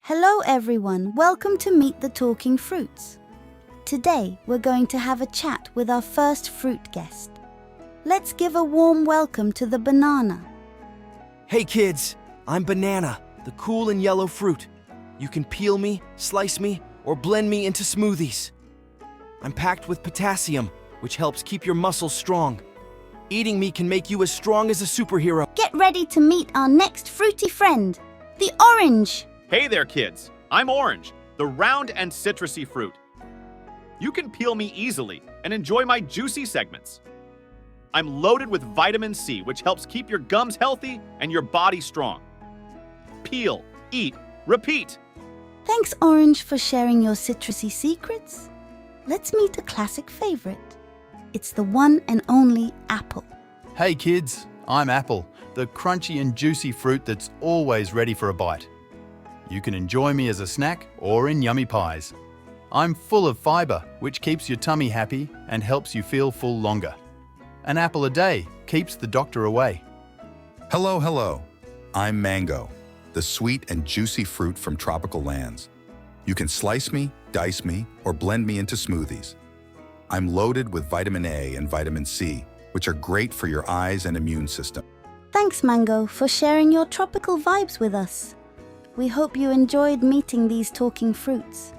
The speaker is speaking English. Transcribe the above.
Hello everyone, welcome to Meet the Talking Fruits. Today we're going to have a chat with our first fruit guest. Let's give a warm welcome to the banana. Hey kids, I'm Banana, the cool and yellow fruit. You can peel me, slice me, or blend me into smoothies. I'm packed with potassium, which helps keep your muscles strong. Eating me can make you as strong as a superhero. Get ready to meet our next fruity friend, the orange. Hey there, kids. I'm Orange, the round and citrusy fruit. You can peel me easily and enjoy my juicy segments. I'm loaded with vitamin C, which helps keep your gums healthy and your body strong. Peel, eat, repeat. Thanks, Orange, for sharing your citrusy secrets. Let's meet a classic favorite. It's the one and only apple. Hey kids, I'm Apple, the crunchy and juicy fruit that's always ready for a bite. You can enjoy me as a snack or in yummy pies. I'm full of fiber, which keeps your tummy happy and helps you feel full longer. An apple a day keeps the doctor away. Hello. I'm Mango, the sweet and juicy fruit from tropical lands. You can slice me, dice me, or blend me into smoothies. I'm loaded with vitamin A and vitamin C, which are great for your eyes and immune system. Thanks, Mango, for sharing your tropical vibes with us. We hope you enjoyed meeting these talking fruits.